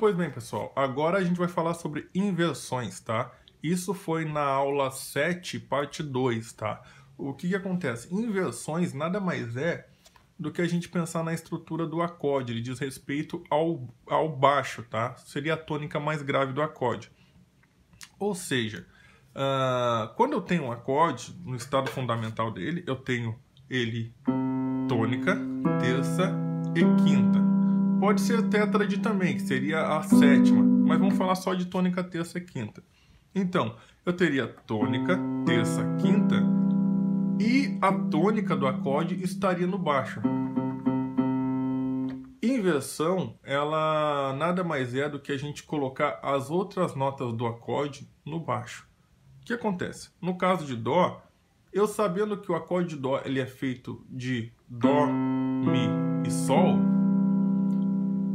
Pois bem, pessoal, agora a gente vai falar sobre inversões, tá? Isso foi na aula 7, parte 2, tá? O que acontece? Inversões nada mais é do que a gente pensar na estrutura do acorde. Ele diz respeito ao baixo, tá? Seria a tônica mais grave do acorde. Ou seja, quando eu tenho um acorde, no estado fundamental dele, eu tenho ele tônica, terça e quinta. Pode ser tétrade também, que seria a sétima, mas vamos falar só de tônica, terça e quinta. Então, eu teria tônica, terça, quinta, e a tônica do acorde estaria no baixo. Inversão, ela nada mais é do que a gente colocar as outras notas do acorde no baixo. O que acontece? No caso de Dó, eu sabendo que o acorde de Dó ele é feito de Dó, Mi e Sol,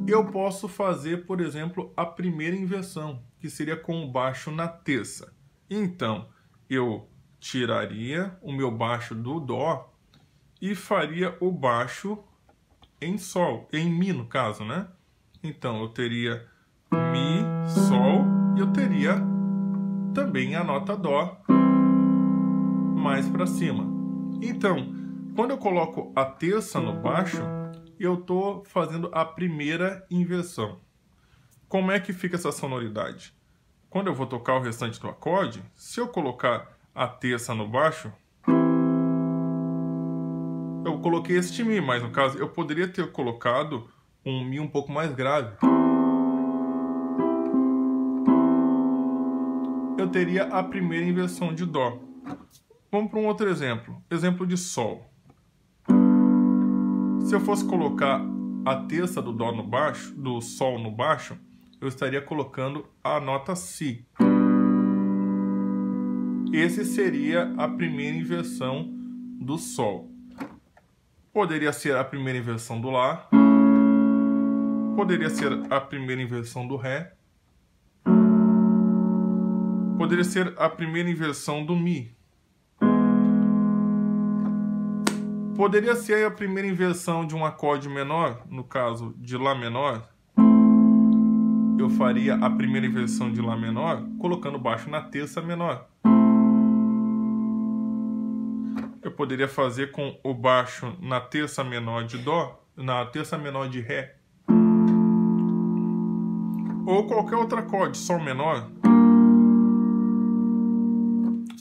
eu posso fazer, por exemplo, a primeira inversão, que seria com o baixo na terça. Então, eu tiraria o meu baixo do Dó e faria o baixo em Sol, em Mi no caso, né? Então, eu teria Mi, Sol, e eu teria também a nota Dó mais para cima. Então, quando eu coloco a terça no baixo, eu estou fazendo a primeira inversão. Como é que fica essa sonoridade? Quando eu vou tocar o restante do acorde, se eu colocar a terça no baixo, eu coloquei este Mi, mas no caso eu poderia ter colocado um Mi um pouco mais grave. Eu teria a primeira inversão de Dó. Vamos para um outro exemplo. Exemplo de Sol. Se eu fosse colocar a terça do Dó no baixo, do Sol no baixo, eu estaria colocando a nota Si. Esse seria a primeira inversão do Sol. Poderia ser a primeira inversão do Lá. Poderia ser a primeira inversão do Ré. Poderia ser a primeira inversão do Mi. Poderia ser a primeira inversão de um acorde menor, no caso de Lá menor. Eu faria a primeira inversão de Lá menor colocando o baixo na terça menor. Eu poderia fazer com o baixo na terça menor de Dó, na terça menor de Ré. Ou qualquer outro acorde, Sol menor.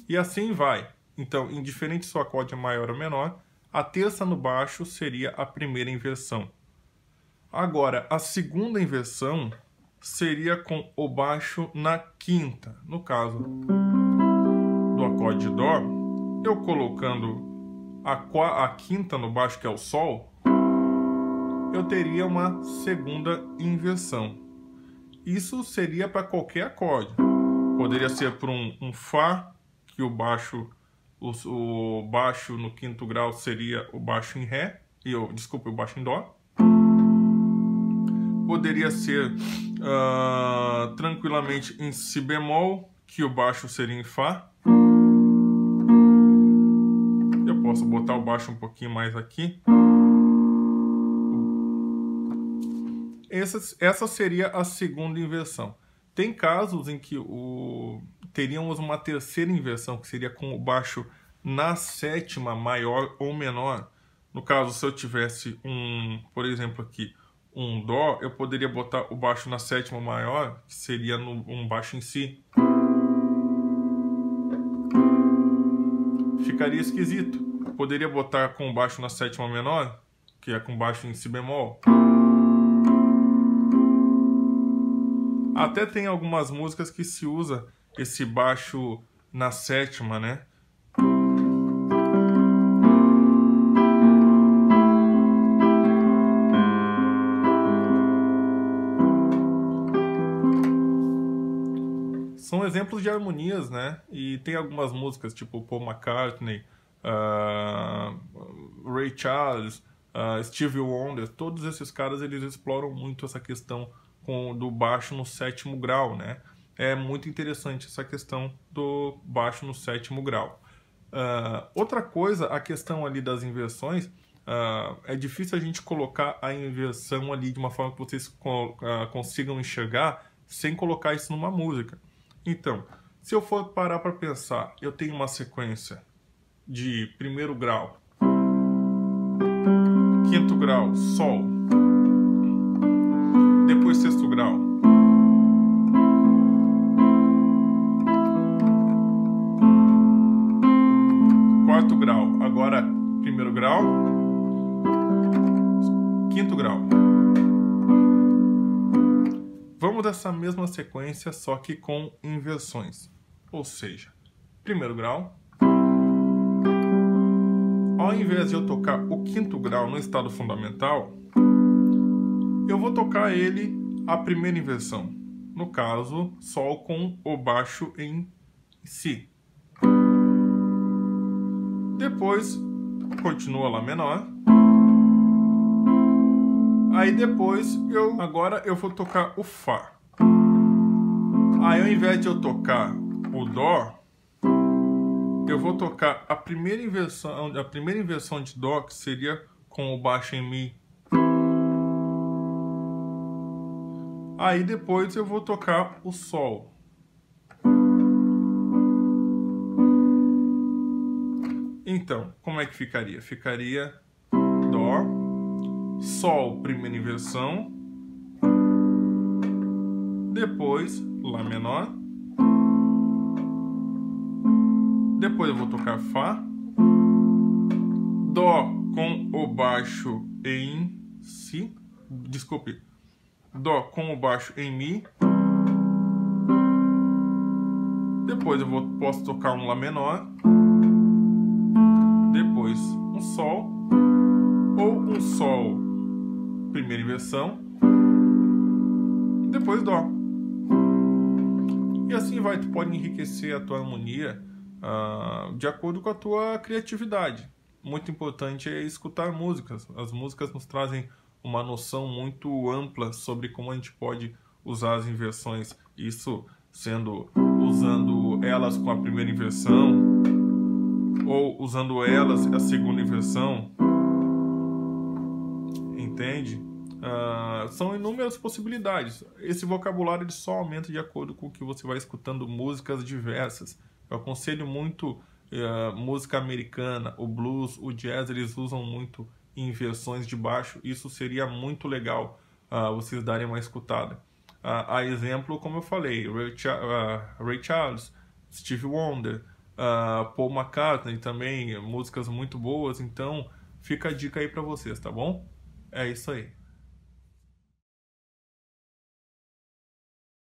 E assim vai. Então, indiferente se o acorde é maior ou menor, a terça no baixo seria a primeira inversão. Agora, a segunda inversão seria com o baixo na quinta. No caso do acorde de Dó, eu colocando a quinta no baixo, que é o Sol, eu teria uma segunda inversão. Isso seria para qualquer acorde. Poderia ser por um Fá, que o baixo no quinto grau seria o baixo em Ré, o baixo em Dó. Poderia ser tranquilamente em Si bemol, que o baixo seria em Fá. Eu posso botar o baixo um pouquinho mais aqui. Essa seria a segunda inversão. Tem casos em que teríamos uma terceira inversão, que seria com o baixo na sétima maior ou menor. No caso, se eu tivesse por exemplo aqui, um Dó, eu poderia botar o baixo na sétima maior, que seria um baixo em Si. Ficaria esquisito. Poderia botar com o baixo na sétima menor, que é com baixo em Si bemol. Até tem algumas músicas que se usa esse baixo na sétima, né? São exemplos de harmonias, né? E tem algumas músicas, tipo Paul McCartney, Ray Charles, Stevie Wonder, todos esses caras eles exploram muito essa questão do baixo no sétimo grau, né? É muito interessante essa questão do baixo no sétimo grau. Outra coisa, a questão ali das inversões, é difícil a gente colocar a inversão ali de uma forma que vocês consigam enxergar sem colocar isso numa música. Então, se eu for parar para pensar, eu tenho uma sequência de primeiro grau, quinto grau, Sol, depois sexto grau, quarto grau, agora primeiro grau, quinto grau. Vamos dessa mesma sequência, só que com inversões. Ou seja, primeiro grau, ao invés de eu tocar o quinto grau no estado fundamental, eu vou tocar ele a primeira inversão. No caso, Sol com o baixo em Si. Depois, continua Lá menor. Aí depois, agora eu vou tocar o Fá. Aí ao invés de eu tocar o Dó, eu vou tocar a primeira inversão de Dó, que seria com o baixo em Mi. Aí depois eu vou tocar o Sol. Então, como é que ficaria? Ficaria Dó, Sol, primeira inversão, depois Lá menor, depois eu vou tocar Fá, Dó com o baixo em Si, desculpe, Dó com o baixo em Mi, depois eu posso tocar um Lá menor, depois um Sol, ou um Sol, primeira inversão, depois Dó. E assim vai, tu pode enriquecer a tua harmonia de acordo com a tua criatividade. Muito importante é escutar músicas. As músicas nos trazem uma noção muito ampla sobre como a gente pode usar as inversões. Isso usando elas com a primeira inversão, ou usando elas a segunda inversão. Entende? São inúmeras possibilidades. Esse vocabulário ele só aumenta de acordo com o que você vai escutando músicas diversas. Eu aconselho muito música americana, o blues, o jazz, eles usam muito inversões de baixo. Isso seria muito legal vocês darem uma escutada. A exemplo, como eu falei, Ray Charles, Stevie Wonder, Paul McCartney também, músicas muito boas. Então fica a dica aí para vocês, tá bom? É isso aí.